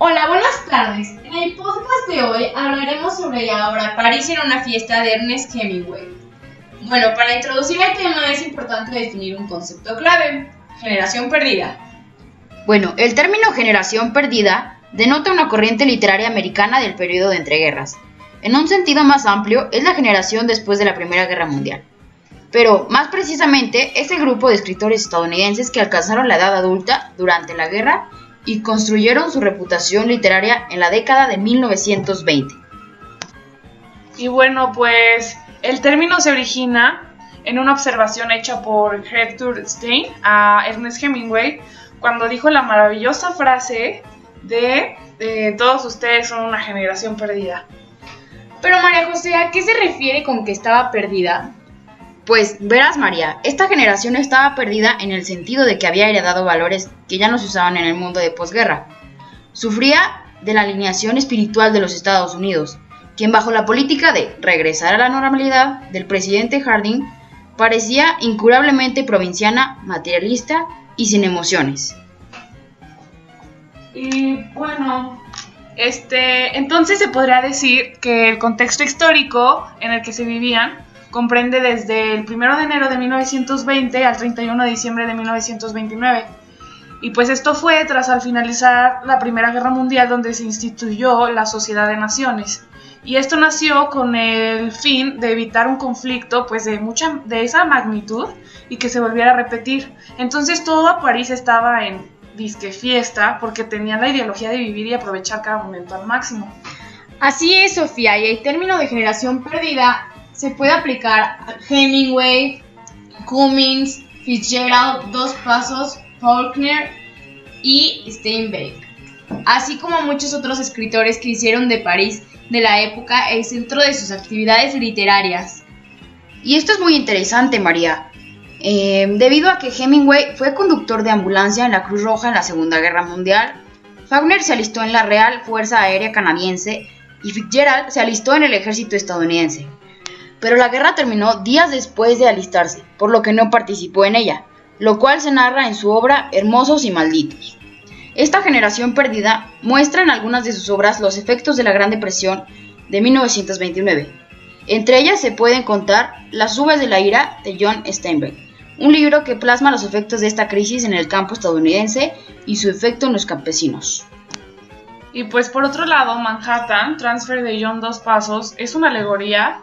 Hola, buenas tardes. En el podcast de hoy hablaremos sobre la obra París en una fiesta de Ernest Hemingway. Bueno, para introducir el tema es importante definir un concepto clave: generación perdida. Bueno, el término generación perdida denota una corriente literaria americana del periodo de entreguerras. En un sentido más amplio, es la generación después de la Primera Guerra Mundial. Pero, más precisamente, es el grupo de escritores estadounidenses que alcanzaron la edad adulta durante la guerra y construyeron su reputación literaria en la década de 1920. Y bueno, pues el término se origina en una observación hecha por Gertrude Stein a Ernest Hemingway cuando dijo la maravillosa frase de todos ustedes son una generación perdida. Pero María José, ¿a qué se refiere con que estaba perdida? Pues verás, María, esta generación estaba perdida en el sentido de que había heredado valores que ya no se usaban en el mundo de posguerra. Sufría de la alineación espiritual de los Estados Unidos, quien bajo la política de regresar a la normalidad del presidente Harding parecía incurablemente provinciana, materialista y sin emociones. Y bueno, entonces se podría decir que el contexto histórico en el que se vivían comprende desde el 1 de enero de 1920 al 31 de diciembre de 1929. Y pues esto fue tras al finalizar la Primera Guerra Mundial, donde se instituyó la Sociedad de Naciones. Y esto nació con el fin de evitar un conflicto pues de esa magnitud y que se volviera a repetir. Entonces todo París estaba en disque fiesta porque tenían la ideología de vivir y aprovechar cada momento al máximo. Así es, Sofía, y el término de generación perdida se puede aplicar a Hemingway, Cummings, Fitzgerald, Dos Pasos, Faulkner y Steinbeck, así como a muchos otros escritores que hicieron de París de la época el centro de sus actividades literarias. Y esto es muy interesante, María, debido a que Hemingway fue conductor de ambulancia en la Cruz Roja en la Segunda Guerra Mundial, Faulkner se alistó en la Real Fuerza Aérea Canadiense y Fitzgerald se alistó en el ejército estadounidense. Pero la guerra terminó días después de alistarse, por lo que no participó en ella, lo cual se narra en su obra Hermosos y Malditos. Esta generación perdida muestra en algunas de sus obras los efectos de la Gran Depresión de 1929. Entre ellas se pueden contar Las uvas de la ira de John Steinbeck, un libro que plasma los efectos de esta crisis en el campo estadounidense y su efecto en los campesinos. Y pues por otro lado, Manhattan, Transfer de John Dos Pasos, es una alegoría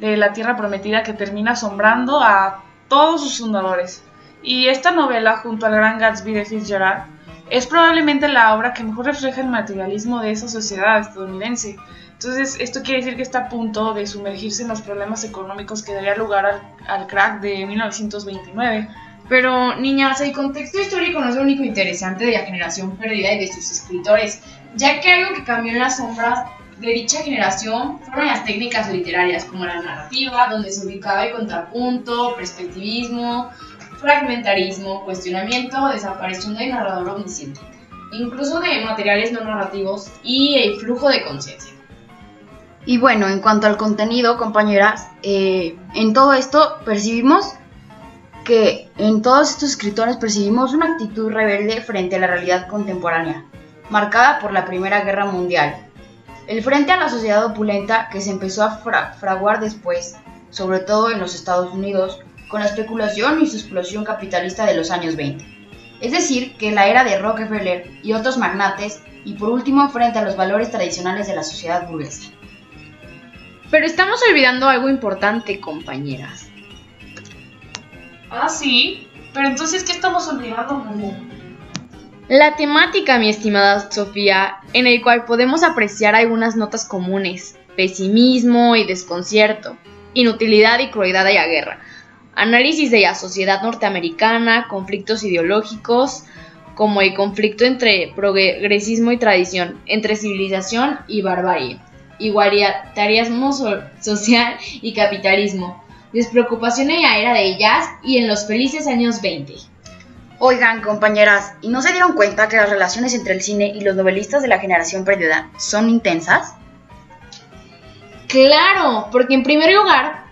de la Tierra Prometida que termina asombrando a todos sus fundadores. Y esta novela, junto al Gran Gatsby de Fitzgerald, es probablemente la obra que mejor refleja el materialismo de esa sociedad estadounidense. Entonces, esto quiere decir que está a punto de sumergirse en los problemas económicos que daría lugar al crack de 1929. Pero, niñas, el contexto histórico no es lo único interesante de la generación perdida y de sus escritores, ya que algo que cambió en las sombras de dicha generación fueron las técnicas literarias, como la narrativa, donde se ubicaba el contrapunto, perspectivismo, fragmentarismo, cuestionamiento, desaparición del narrador omnisciente, incluso de materiales no narrativos y el flujo de conciencia. Y bueno, en cuanto al contenido, compañeras, en todo esto percibimos que en todos estos escritores percibimos una actitud rebelde frente a la realidad contemporánea, marcada por la Primera Guerra Mundial. El frente a la sociedad opulenta que se empezó a fraguar después, sobre todo en los Estados Unidos, con la especulación y su explosión capitalista de los años 20. Es decir, que la era de Rockefeller y otros magnates, y por último frente a los valores tradicionales de la sociedad burguesa. Pero estamos olvidando algo importante, compañeras. Ah, sí, pero entonces, ¿qué estamos olvidando, María? La temática, mi estimada Sofía, en el cual podemos apreciar algunas notas comunes: pesimismo y desconcierto, inutilidad y crueldad de la guerra, análisis de la sociedad norteamericana, conflictos ideológicos, como el conflicto entre progresismo y tradición, entre civilización y barbarie, igualitarismo social y capitalismo, despreocupación en la era de jazz y en los felices años 20. Oigan, compañeras, ¿y no se dieron cuenta que las relaciones entre el cine y los novelistas de la generación perdida son intensas? Claro, porque en primer lugar,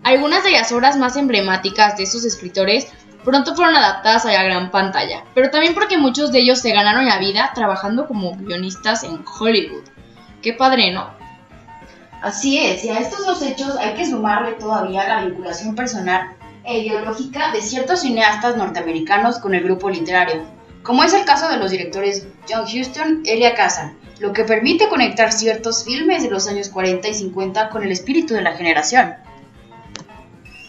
algunas de las obras más emblemáticas de estos escritores pronto fueron adaptadas a la gran pantalla, pero también porque muchos de ellos se ganaron la vida trabajando como guionistas en Hollywood. Qué padre, ¿no? Así es, y a estos dos hechos hay que sumarle todavía la vinculación personal e ideológica de ciertos cineastas norteamericanos con el grupo literario, como es el caso de los directores John Huston y Elia Kazan, lo que permite conectar ciertos filmes de los años 40 y 50 con el espíritu de la generación.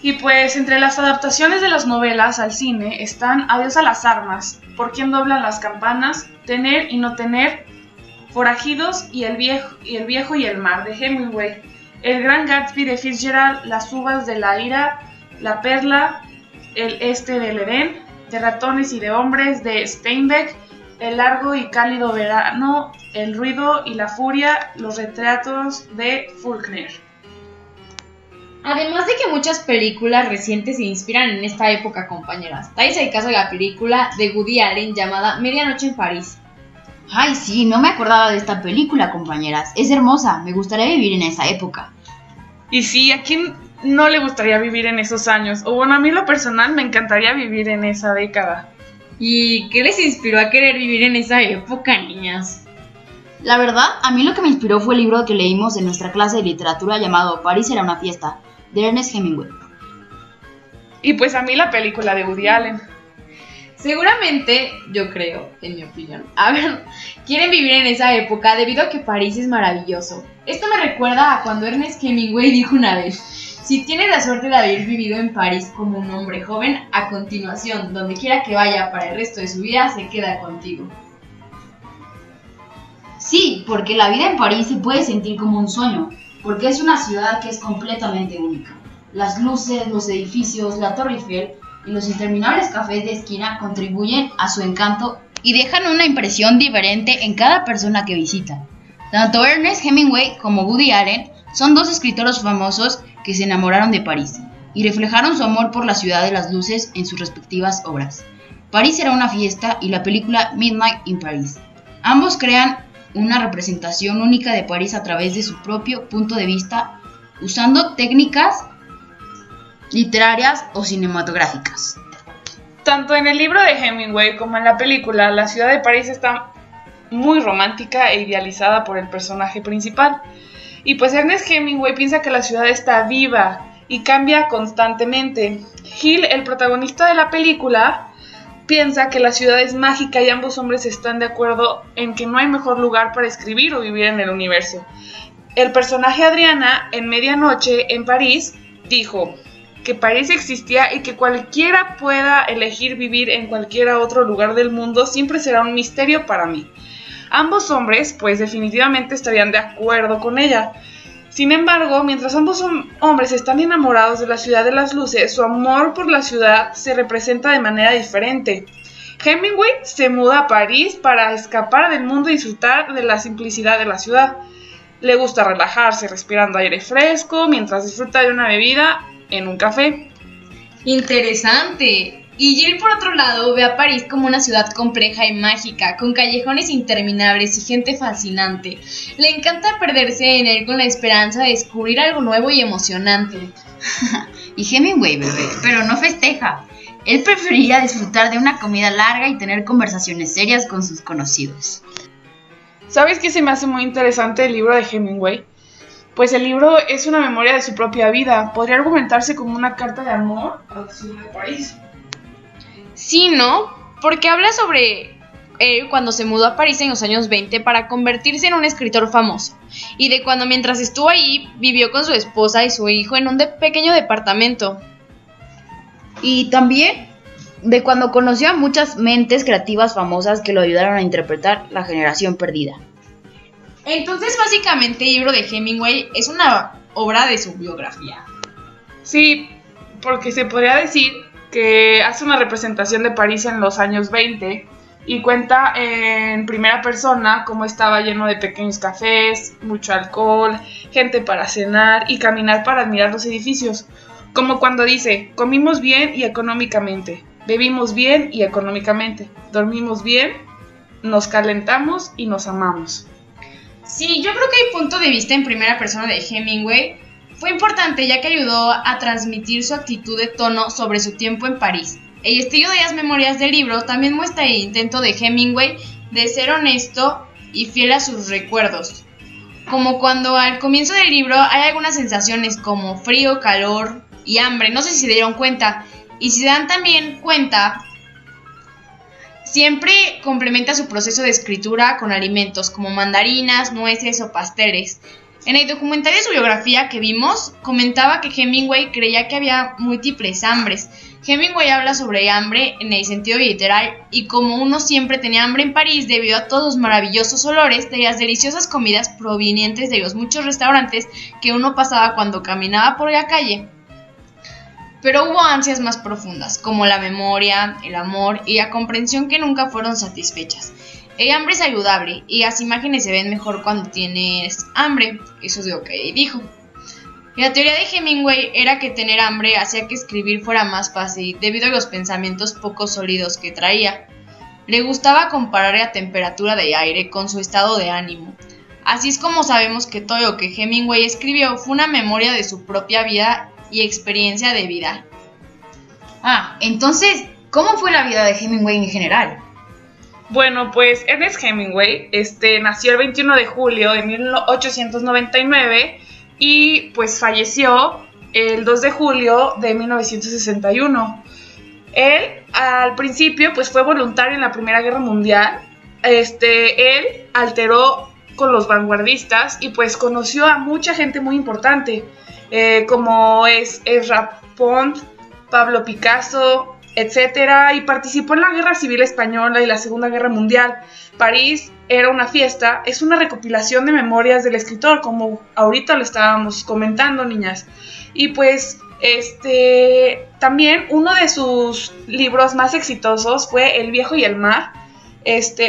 Y pues entre las adaptaciones de las novelas al cine están Adiós a las armas, Por quién doblan las campanas, Tener y no tener, Forajidos y el viejo y el mar de Hemingway, El gran Gatsby de Fitzgerald, Las uvas de la ira, La perla, El este del Edén, De ratones y de hombres de Steinbeck, El largo y cálido verano, El ruido y la furia, Los retratos de Faulkner. Además de que muchas películas recientes se inspiran en esta época, compañeras. Tal es el caso de la película de Woody Allen llamada Medianoche en París. Ay, sí, no me acordaba de esta película, compañeras. Es hermosa, me gustaría vivir en esa época. Y sí, ¿a quién no le gustaría vivir en esos años? O bueno, a mí en lo personal me encantaría vivir en esa década. ¿Y qué les inspiró a querer vivir en esa época, niñas? La verdad, a mí lo que me inspiró fue el libro que leímos en nuestra clase de literatura llamado París era una fiesta, de Ernest Hemingway. Y pues a mí la película de Woody Allen. Seguramente, yo creo, en mi opinión, quieren vivir en esa época debido a que París es maravilloso. Esto me recuerda a cuando Ernest Hemingway dijo una vez: si tienes la suerte de haber vivido en París como un hombre joven, a continuación, donde quiera que vaya para el resto de su vida, se queda contigo. Sí, porque la vida en París se puede sentir como un sueño, porque es una ciudad que es completamente única. Las luces, los edificios, la Torre Eiffel y los interminables cafés de esquina contribuyen a su encanto y dejan una impresión diferente en cada persona que visita. Tanto Ernest Hemingway como Woody Allen son dos escritores famosos que se enamoraron de París y reflejaron su amor por la ciudad de las luces en sus respectivas obras. París era una fiesta y la película Midnight in Paris. Ambos crean una representación única de París a través de su propio punto de vista, usando técnicas literarias o cinematográficas. Tanto en el libro de Hemingway como en la película, la ciudad de París está muy romántica e idealizada por el personaje principal. Y pues Ernest Hemingway piensa que la ciudad está viva y cambia constantemente. Hill, el protagonista de la película, piensa que la ciudad es mágica y ambos hombres están de acuerdo en que no hay mejor lugar para escribir o vivir en el universo. El personaje Adriana, en Medianoche en París, dijo que París existía y que cualquiera pueda elegir vivir en cualquier otro lugar del mundo siempre será un misterio para mí. Ambos hombres, pues definitivamente estarían de acuerdo con ella. Sin embargo, mientras ambos hombres están enamorados de la ciudad de las luces, su amor por la ciudad se representa de manera diferente. Hemingway se muda a París para escapar del mundo y disfrutar de la simplicidad de la ciudad. Le gusta relajarse respirando aire fresco mientras disfruta de una bebida en un café. Interesante. Y Jill, por otro lado, ve a París como una ciudad compleja y mágica, con callejones interminables y gente fascinante. Le encanta perderse en él con la esperanza de descubrir algo nuevo y emocionante. Y Hemingway, bebé, pero no festeja. Él preferiría disfrutar de una comida larga y tener conversaciones serias con sus conocidos. ¿Sabes qué se me hace muy interesante el libro de Hemingway? Pues el libro es una memoria de su propia vida. Podría argumentarse como una carta de amor a la ciudad de París. Sí, ¿no? Porque habla sobre él cuando se mudó a París en los años 20 para convertirse en un escritor famoso, y de cuando mientras estuvo ahí vivió con su esposa y su hijo en un pequeño departamento. Y también de cuando conoció a muchas mentes creativas famosas que lo ayudaron a interpretar La generación perdida. Entonces, básicamente, el libro de Hemingway es una obra de su biografía. Sí, porque se podría decir que hace una representación de París en los años 20 y cuenta en primera persona cómo estaba lleno de pequeños cafés, mucho alcohol, gente para cenar y caminar para admirar los edificios. Como cuando dice: comimos bien y económicamente, bebimos bien y económicamente, dormimos bien, nos calentamos y nos amamos. Sí, yo creo que el punto de vista en primera persona de Hemingway fue importante, ya que ayudó a transmitir su actitud de tono sobre su tiempo en París. El estilo de las memorias del libro también muestra el intento de Hemingway de ser honesto y fiel a sus recuerdos. Como cuando al comienzo del libro hay algunas sensaciones como frío, calor y hambre, no sé si se dieron cuenta, y si se dan también cuenta, siempre complementa su proceso de escritura con alimentos como mandarinas, nueces o pasteles. En el documental de su biografía que vimos, comentaba que Hemingway creía que había múltiples hambres. Hemingway habla sobre hambre en el sentido literal y como uno siempre tenía hambre en París debido a todos los maravillosos olores de las deliciosas comidas provenientes de los muchos restaurantes que uno pasaba cuando caminaba por la calle. Pero hubo ansias más profundas, como la memoria, el amor y la comprensión que nunca fueron satisfechas. El hambre es saludable y las imágenes se ven mejor cuando tienes hambre, eso es lo que dijo. La teoría de Hemingway era que tener hambre hacía que escribir fuera más fácil debido a los pensamientos poco sólidos que traía. Le gustaba comparar la temperatura del aire con su estado de ánimo. Así es como sabemos que todo lo que Hemingway escribió fue una memoria de su propia vida y experiencia de vida. Entonces, ¿cómo fue la vida de Hemingway en general? Bueno, pues Ernest Hemingway nació el 21 de julio de 1899 y pues falleció el 2 de julio de 1961. Él al principio pues fue voluntario en la Primera Guerra Mundial. Él alteró con los vanguardistas y pues conoció a mucha gente muy importante, como es Ezra Pound, Pablo Picasso, etcétera, y participó en la Guerra Civil Española y la Segunda Guerra Mundial. París era una fiesta, es una recopilación de memorias del escritor, como ahorita lo estábamos comentando, niñas. Y pues también uno de sus libros más exitosos fue El viejo y el mar.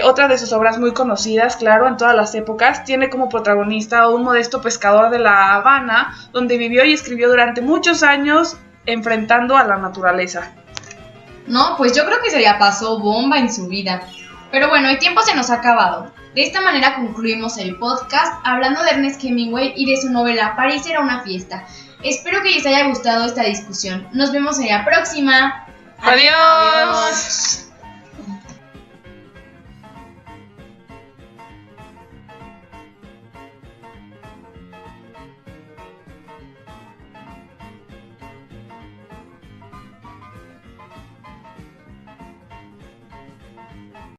Otra de sus obras muy conocidas, claro, en todas las épocas, tiene como protagonista a un modesto pescador de La Habana, donde vivió y escribió durante muchos años enfrentando a la naturaleza. No, pues yo creo que se le pasó bomba en su vida. Pero bueno, el tiempo se nos ha acabado. De esta manera concluimos el podcast hablando de Ernest Hemingway y de su novela París era una fiesta. Espero que les haya gustado esta discusión. Nos vemos en la próxima. ¡Adiós!